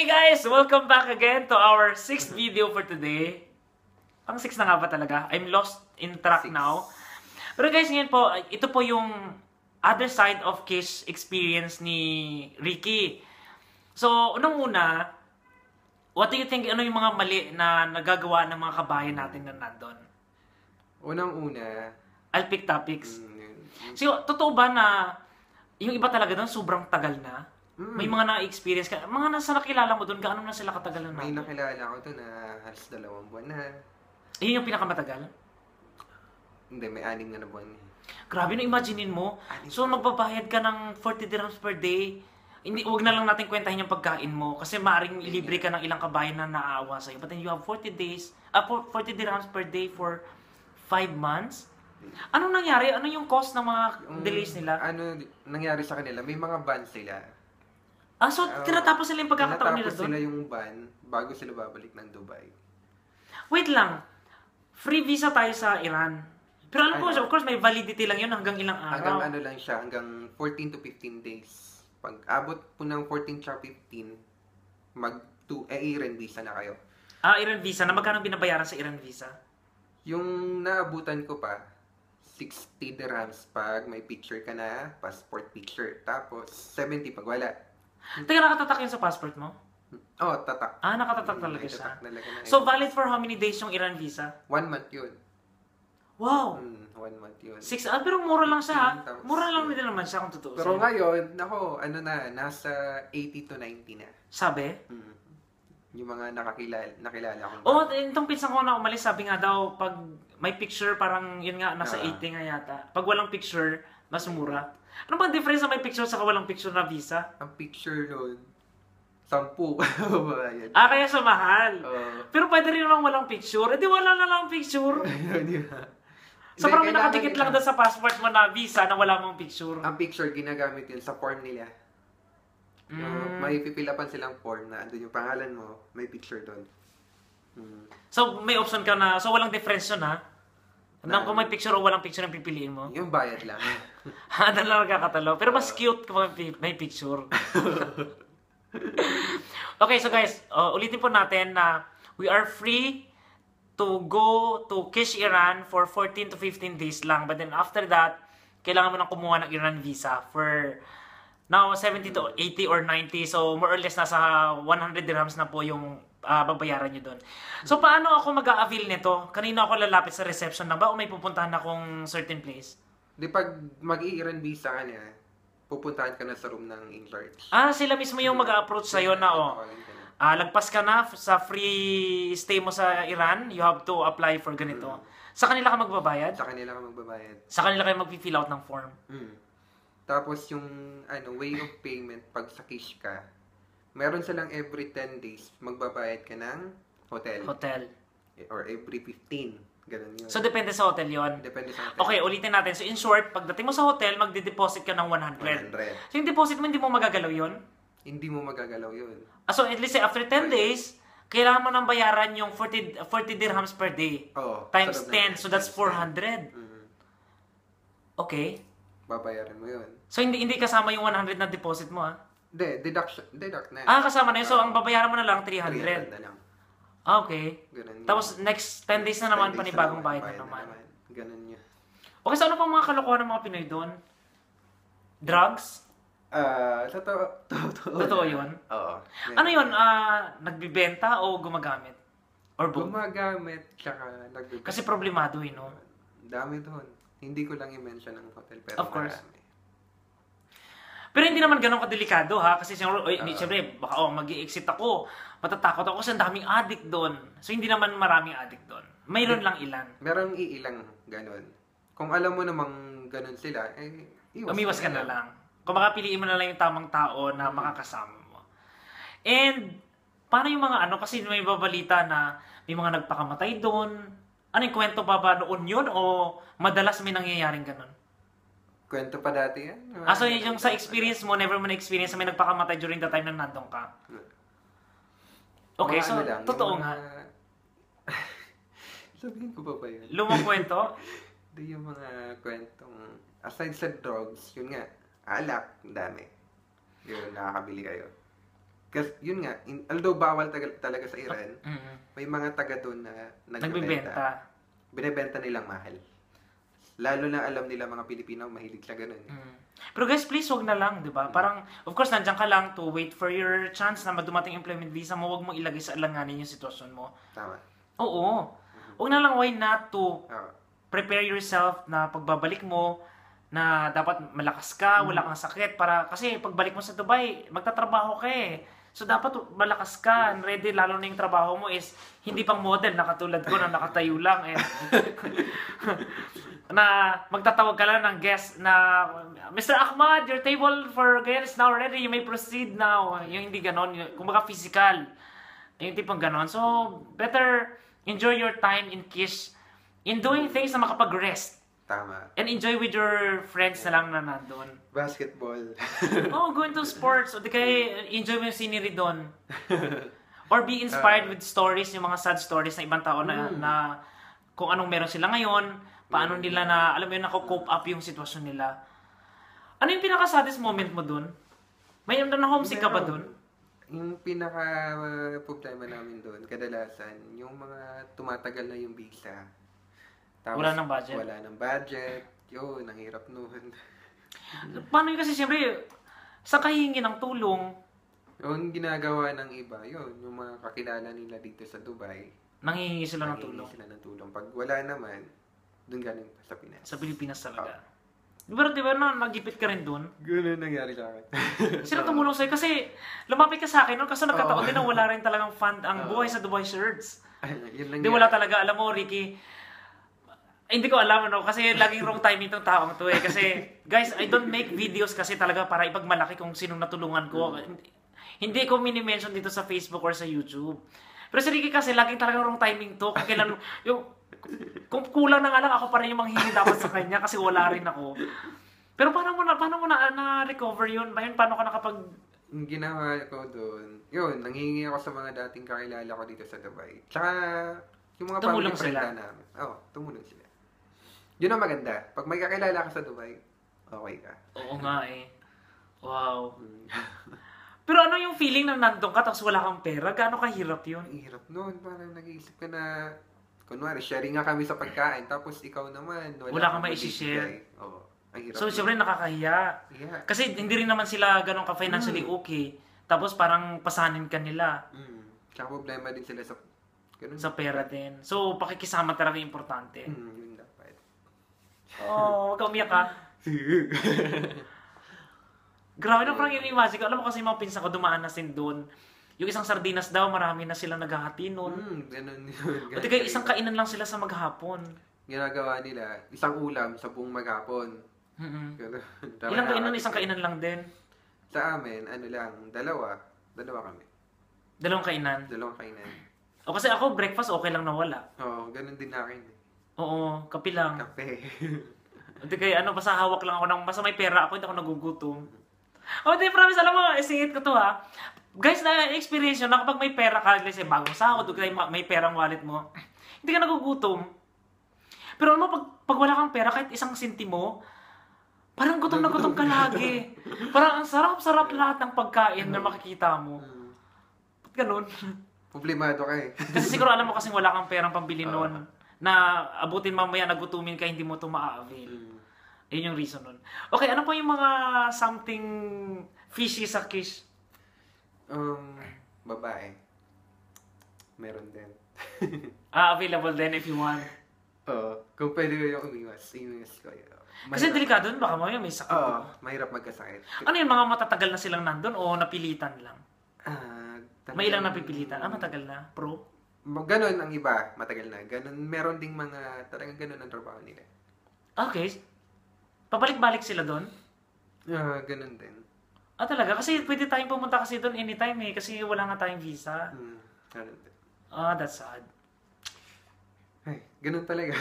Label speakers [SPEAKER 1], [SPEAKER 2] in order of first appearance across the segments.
[SPEAKER 1] Hey guys! Welcome back again to our 6th video for today. Pang 6 na nga ba talaga? I'm lost in track now. Pero guys, ngayon po, ito po yung other side of Kish experience ni Ricky. So, unang-una, what do you think, ano yung mga mali na nagagawa ng mga kabayan natin na nandun?
[SPEAKER 2] Unang-una,
[SPEAKER 1] I'll pick topics. So, totoo ba na yung iba talaga doon sobrang tagal na? May mga na-experience ka. Mga nasa nakilala mo doon, gaano na sila katagal na?
[SPEAKER 2] may nakilala ko doon na halos 2 buwan na.
[SPEAKER 1] Yun yung pinakamatagal?
[SPEAKER 2] Hindi, may 6 na buwan.
[SPEAKER 1] Grabe, no, imaginein mo. So, magbabayad ka ng 40 dirhams per day. Hindi, wag na lang natin kwentahin yung pagkain mo. Kasi maaaring libre ka ng ilang kabayan na naaawa sa'yo. But then you have 40 dirhams per day for 5 months. Anong nangyari? Ano yung cost ng mga delays nila?
[SPEAKER 2] Ano nangyari sa kanila? May mga ban sila.
[SPEAKER 1] So tinatapos sila yung pagkakataon nila doon?
[SPEAKER 2] Tinatapos sila yung ban bago sila babalik ng Dubai.
[SPEAKER 1] Wait lang. Free visa tayo sa Iran. Pero alam ko, of course, may validity lang yun hanggang ilang araw.
[SPEAKER 2] Hanggang ano lang siya, hanggang 14 to 15 days. Pag abot po ng 14 to 15, Iran visa na kayo.
[SPEAKER 1] Iran visa. Na magkano binabayaran sa Iran visa?
[SPEAKER 2] Yung naabutan ko pa, 60 dirhams pag may picture ka na, passport picture. Tapos, 70 pag wala.
[SPEAKER 1] Teka, nakatatak yun sa passport mo?
[SPEAKER 2] Oh, tatak.
[SPEAKER 1] Nakatatak talaga siya.
[SPEAKER 2] Talaga na
[SPEAKER 1] So, valid for how many days yung Iran visa?
[SPEAKER 2] 1 month yun.
[SPEAKER 1] Wow!
[SPEAKER 2] 1 month yun.
[SPEAKER 1] 6, pero mura lang siya ha? Mura lang din naman siya kung totoo.
[SPEAKER 2] Pero ngayon, nasa 80 to 90 na.
[SPEAKER 1] Sabi?
[SPEAKER 2] Yung mga nakilala ko.
[SPEAKER 1] Itong pinsan ko na umalis, sabi nga daw, pag may picture, parang yun nga, nasa 80 nga yata. Pag walang picture, mas mura. Ano ba difference na may picture sa walang picture na visa?
[SPEAKER 2] Ang picture nun, 10 babayan.
[SPEAKER 1] Kaya sa mahal. Pero pwede rin naman walang picture. Di wala na lang picture. So parang may nakadikit lang doon sa passport mo na visa na wala mong picture.
[SPEAKER 2] Ang picture, ginagamit yun sa form nila. May pipilapan silang form na andun yung pangalan mo, may picture doon.
[SPEAKER 1] So may option ka na, so walang difference yun ha? Kung may picture o walang picture ang pipiliin mo?
[SPEAKER 2] Yung bayad lang.
[SPEAKER 1] Doon lang nagkakatalo. Pero mas cute kung may picture. Okay, so guys, ulitin po natin na we are free to go to Kish Iran for 14 to 15 days lang. But then after that, kailangan mo nang kumuha ng Iran visa for now 70 to 80 or 90. So more or less nasa 100 dirhams na po yung babayaran nyo doon. So paano ako mag-a-avail nito? Kanina ako lalapit sa reception na ba o may pupuntahan akong certain place?
[SPEAKER 2] Di pag mag-i-Iran visa ka niya, pupuntahan ka na sa room ng in-charge.
[SPEAKER 1] Sila mismo yung mag-a-approach sa'yo na lagpas ka na sa free stay mo sa Iran, you have to apply for ganito. Sa kanila ka magbabayad?
[SPEAKER 2] Sa kanila ka magbabayad.
[SPEAKER 1] Sa kanila kayo mag-fill out ng form?
[SPEAKER 2] Tapos yung way of payment, pag sa Kish ka, meron silang every 10 days, magbabayad ka ng hotel. Or every 15. Ganun yun.
[SPEAKER 1] So, depende sa hotel yon.
[SPEAKER 2] Depende sa hotel.
[SPEAKER 1] Okay, ulitin natin. So, in short, pagdating mo sa hotel, magde-deposit ka ng 100. So, yung deposit mo, hindi mo magagalaw yon?
[SPEAKER 2] Hindi mo magagalaw yun.
[SPEAKER 1] So, at least after 10 days, kailangan mo nang bayaran yung 40 dirhams per day. Times 10. So, that's 400. Okay.
[SPEAKER 2] Babayaran mo yun.
[SPEAKER 1] So, hindi kasama yung 100 na deposit mo, ha?
[SPEAKER 2] Deduct na.
[SPEAKER 1] Kasama na yun. So, ang babayaran mo na lang, 300.
[SPEAKER 2] 300 na lang.
[SPEAKER 1] Okay.
[SPEAKER 2] Ganun yun.
[SPEAKER 1] Tapos, next 10 days na naman, panibagong bayad na naman.
[SPEAKER 2] Ganun yun.
[SPEAKER 1] Okay, so ano pang mga kalokohan ng mga Pinoy doon? Drugs? Totoo yun?
[SPEAKER 2] Oo.
[SPEAKER 1] Ano yun? Nagbibenta o gumagamit? Or both?
[SPEAKER 2] Gumagamit, tsaka nagbibenta.
[SPEAKER 1] Kasi problemado no?
[SPEAKER 2] Dami doon. Hindi ko lang i-mention ang hotel, pero
[SPEAKER 1] of course.
[SPEAKER 2] marami.
[SPEAKER 1] Pero hindi naman ganun kadelikado ha, kasi siyempre, baka mag-i-exit ako, matatakot ako kasi ang daming addict doon. So hindi naman maraming addict doon. Mayroon lang ilan.
[SPEAKER 2] Meron iilang ganun. Kung alam mo namang ganun sila,
[SPEAKER 1] umiwas ka na lang. Kung makapiliin mo na lang yung tamang tao na makakasama mo. And, paano yung mga kasi may babalita na may mga nagpakamatay doon. Ano yung kwento ba noon yun o madalas may nangyayaring ganun?
[SPEAKER 2] Kwento pa dati yan.
[SPEAKER 1] So yung sa experience mo, never mo na-experience na may nagpakamatay during the time na nandun ka? Okay, so totoo nga.
[SPEAKER 2] Sabihin ko ba yun?
[SPEAKER 1] Lumang kwento?
[SPEAKER 2] Hindi yung mga kwentong, aside sa drugs, yun nga, alak, dami. Yun, nakakabili kayo. Kasi yun nga, although bawal talaga sa Iran, may mga taga doon na nagbebenta. Binebenta nilang mahal. Lalo na alam nila mga Pilipino, mahilig sa ganun.
[SPEAKER 1] Pero guys, please, wag na lang, di ba? Parang, of course, nandiyan ka lang to wait for your chance na madumating employment visa mo. Wag mo ilagay sa alanganin yung sitwasyon mo.
[SPEAKER 2] Tama.
[SPEAKER 1] Oo. Wag na lang, why not to prepare yourself na pagbabalik mo, na dapat malakas ka, wala kang sakit. Kasi pagbalik mo sa Dubai, magtatrabaho ka eh. So, dapat malakas ka and ready, lalo na yung trabaho mo is hindi pang model na katulad ko na nakatayo lang. Na magtatawag ka lang ng guest na, Mr. Ahmad, your table for guests now ready, you may proceed now. Yung hindi ganon, kumbaga physical. Yung tipong ganon. So, better enjoy your time in Kish in doing things na makapag-rest.
[SPEAKER 2] Tama.
[SPEAKER 1] And enjoy with your friends na lang na nandun.
[SPEAKER 2] Basketball.
[SPEAKER 1] Go into sports. O di kaya enjoy mo yung scenery doon. Or be inspired with stories, yung mga sad stories ng ibang tao na kung anong meron sila ngayon, paano nila na, alam mo yun, nako-cope up yung sitwasyon nila. Ano yung pinaka-saddest moment mo dun? May na-homesick ka ba dun?
[SPEAKER 2] Yung pinaka-problema namin dun, kadalasan, yung mga tumatagal na yung visa. Tapos,
[SPEAKER 1] wala ng budget?
[SPEAKER 2] Wala ng budget. Yun, ang hirap nun.
[SPEAKER 1] Paano yun kasi siyempre, sa kahingi ng tulong?
[SPEAKER 2] Yung ginagawa ng iba, yun, yung mga kakilala nila dito sa Dubai.
[SPEAKER 1] Nanghihingi sila ng tulong?
[SPEAKER 2] Nanghihingi sila ng tulong. Pag wala naman, dun galing sa Pinas.
[SPEAKER 1] Sa Pilipinas talaga. Pero di ba nagipit ka rin dun?
[SPEAKER 2] Ganun nangyari sa akin.
[SPEAKER 1] Sino tumulong sa'yo? Kasi lumapit ka sa akin nun kasi nagkataon din na wala rin talagang fund ang buhay sa Dubai Shirts. Di wala talaga. Alam mo, Ricky, hindi ko alam kasi laging wrong timing tong taong to eh. Kasi guys, I don't make videos kasi talaga para ipagmalaki kung sinong natulungan ko. Hindi ko mini-mention dito sa Facebook or sa YouTube. Pero si Ricky kasi laging talagang wrong timing to. Kung kailan, kung kulang na nga lang ako pa rin yung manghingi dapat sa kanya kasi wala rin ako. Pero paano mo na-recover yun? Paano ka nakapag...
[SPEAKER 2] Yung ginawa ko doon, yun, nanghingi ako sa mga dating kakilala ko dito sa Dubai. Tsaka, yung mga
[SPEAKER 1] tumulong sila
[SPEAKER 2] namin. Tumulong sila. Yun ang maganda. Pag may kakilala ka sa Dubai, okay ka.
[SPEAKER 1] Oo nga eh. Wow. Pero ano yung feeling na nandun ka tapos wala kang pera? Gaano kahirap yun?
[SPEAKER 2] Hirap nun. Parang nag-iisip ka na, kunwari, sharing nga kami sa pagkain, tapos ikaw naman,
[SPEAKER 1] wala kang ma-share.
[SPEAKER 2] Oo. Ang hirap.
[SPEAKER 1] So, siyempre nakakahiya.
[SPEAKER 2] Yeah.
[SPEAKER 1] Kasi hindi rin naman sila ganun ka-financially okay. Tapos parang pasanin ka nila.
[SPEAKER 2] Tsaka problema din sila sa... Ganun.
[SPEAKER 1] Sa pera din. So, pakikisama talaga importante.
[SPEAKER 2] Yun dapat.
[SPEAKER 1] Huwag ka umiyak ka. Grabe na parang yung imagine ko. Alam mo kasi yung mga pinsan ko dumaan na sin doon. Yung isang sardinas daw, marami na silang naghahati nun.
[SPEAKER 2] Ganun yun.
[SPEAKER 1] Pati kayo isang kainan lang sila sa maghapon.
[SPEAKER 2] Ginagawa nila, isang ulam sa buong maghapon. Ganun.
[SPEAKER 1] Ilang kainan, isang kainan lang din?
[SPEAKER 2] Sa amin, dalawa kami.
[SPEAKER 1] Dalawang kainan?
[SPEAKER 2] Dalawang kainan.
[SPEAKER 1] O kasi ako, breakfast okay lang na wala.
[SPEAKER 2] Oo, ganun din na akin.
[SPEAKER 1] Oo, kape lang.
[SPEAKER 2] Kape.
[SPEAKER 1] Hindi kayo, basta hawak lang ako basta may pera ako, hindi ako nagugutom. Di, promise, alam mo, isingit ko to ha. Guys, na-experience yun na kapag may pera ka, let's say, bagong sahod, o may perang wallet mo, hindi ka nagugutom. Pero alam mo, pag wala kang pera, kahit isang sentimo, parang gutom na gutom ka lagi. Parang ang sarap-sarap lahat ng pagkain na makikita mo. Ba't ganun?
[SPEAKER 2] Problemado ka eh.
[SPEAKER 1] Kasi siguro alam mo kasing wala kang perang pambili nun, na abutin mamaya, nagutumin ka, hindi mo ito ma-avail. Yun yung reason nun. Okay, ano pa yung mga something fishy sa Kish?
[SPEAKER 2] Babae. Meron din.
[SPEAKER 1] Available din if you want.
[SPEAKER 2] Oo. Kung pwede ko yung umiwas ko yun.
[SPEAKER 1] Kasi delikado nun, baka may sakit.
[SPEAKER 2] Oo, mahirap magkasakit.
[SPEAKER 1] Ano yung mga matatagal na silang nandun o napilitan lang? May ilang napipilitan? Matagal na? Pro?
[SPEAKER 2] Ganon ang iba, matagal na. Ganon, meron ding mga, talagang ganon ang trabaho nila.
[SPEAKER 1] Okay. Pabalik-balik sila doon?
[SPEAKER 2] Ganon din.
[SPEAKER 1] Talaga? Kasi pwede tayong pumunta kasi doon anytime eh. Kasi wala nga tayong visa.
[SPEAKER 2] Ganon din.
[SPEAKER 1] That's sad.
[SPEAKER 2] Ay, ganon talaga.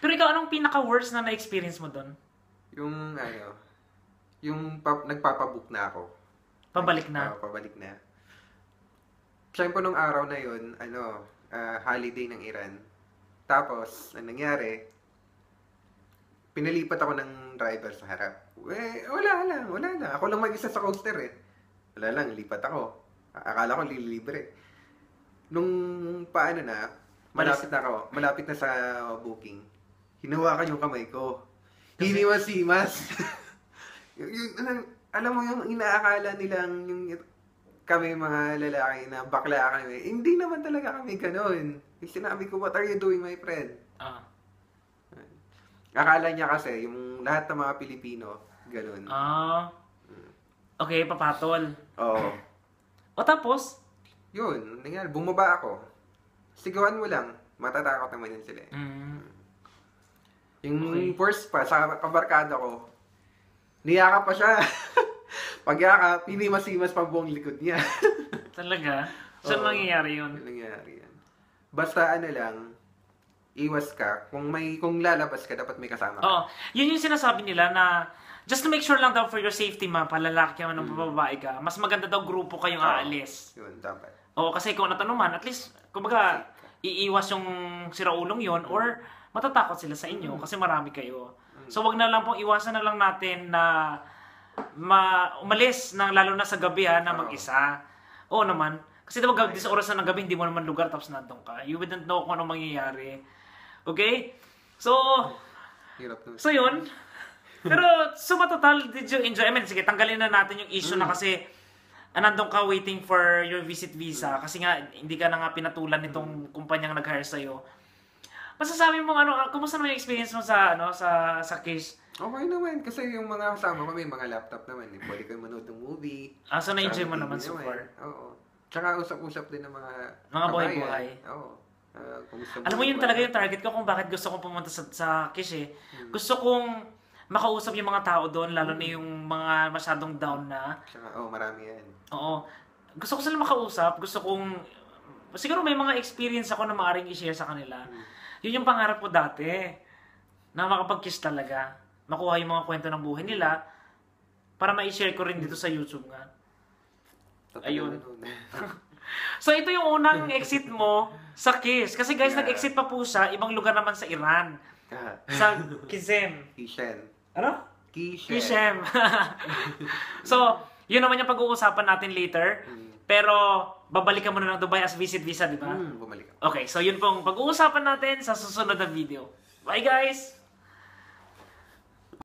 [SPEAKER 1] Pero ikaw, anong pinaka-worst na na-experience mo doon?
[SPEAKER 2] Yung nagpapabook na ako.
[SPEAKER 1] Pabalik na?
[SPEAKER 2] Pabalik na. Siyempre nung araw na yun, holiday ng Iran. Tapos, ang nangyari, pinalipat ako ng driver sa harap. Wala lang. Ako lang mag-isa sa coaster eh. wala lang, lipat ako. Akala ko lilibre. Nung paano na, malapit na sa booking, hinawakan yung kamay ko. Hiniwas-himas. Alam mo yung inaakala nilang yung kami mga lalaki na bakla kami. Hindi naman talaga kami ganun. Sinabi ko, what are you doing, my friend? Akala niya kasi, yung lahat ng mga Pilipino, ganun.
[SPEAKER 1] Okay, papatol.
[SPEAKER 2] Oo.
[SPEAKER 1] O tapos?
[SPEAKER 2] Yun, nangyari. Bumaba ako. Sigawan mo lang. Matatakot naman yun sila. Yung first pa, sa kabarkada ko, niyakap pa siya. Pagyakap, hinimas-himas pa buong likod niya.
[SPEAKER 1] Talaga? Saan mangyayari yun?
[SPEAKER 2] Nangyayari yan. Basta ano lang, iwas ka. Kung lalabas ka, dapat may kasama ka.
[SPEAKER 1] Oo. Yun yung sinasabi nila na just to make sure lang daw for your safety palalaki ka man ng babae ka, mas maganda daw grupo kayong aalis.
[SPEAKER 2] Yun, dapat.
[SPEAKER 1] Oo, kasi kung ano man, at least, kumbaga, iiwas yung siraulong yon or matatakot sila sa inyo kasi marami kayo. So, wag na lang pong iwasan na lang natin na umalis lalo na sa gabi na mag-isa. Oo naman. Kasi diba sa oras na ng gabi, hindi mo naman lugar tapos nandun ka. You wouldn't know kung anong mangyayari. Okay? So yun. Pero, matotal, did you enjoy? I mean, sige, tanggalin na natin yung issue na kasi nandun ka waiting for your visit visa kasi nga, hindi ka na nga pinatulan nitong kumpanyang nag-hire sa'yo. Masasabi mo, kumusta naman yung experience mo sa case?
[SPEAKER 2] Okay naman, kasi yung mga kasama ko, may mga laptop naman. Pwede kayo manood ng movie.
[SPEAKER 1] So na-enjoy mo naman so far?
[SPEAKER 2] Oo. Tsaka usap-usap din ng mga
[SPEAKER 1] buhay-buhay.
[SPEAKER 2] Oo.
[SPEAKER 1] Alam mo yun talaga yung target ko kung bakit gusto kong pumunta sa Kish Gusto kong makausap yung mga tao doon, lalo na yung mga masyadong down na.
[SPEAKER 2] Tsaka, marami yan.
[SPEAKER 1] Oo. Gusto ko sila makausap. Gusto kong, siguro may mga experience ako na maaaring i-share sa kanila. Yun yung pangarap ko dati. Na makapag-kiss talaga. Makuha yung mga kwento ng buhay nila para ma-share ko rin dito sa YouTube nga. Ayun. So, ito yung unang exit mo sa Kish. Kasi guys, nag-exit pa po siya. Ibang lugar naman sa Iran. Sa Kishem. Ano? Kishem. So, yun naman yung pag-uusapan natin later. Pero, babalikan mo na ng Dubai as visit visa, di ba?
[SPEAKER 2] Bumalik.
[SPEAKER 1] Okay, so yun pong pag-uusapan natin sa susunod na video. Bye guys!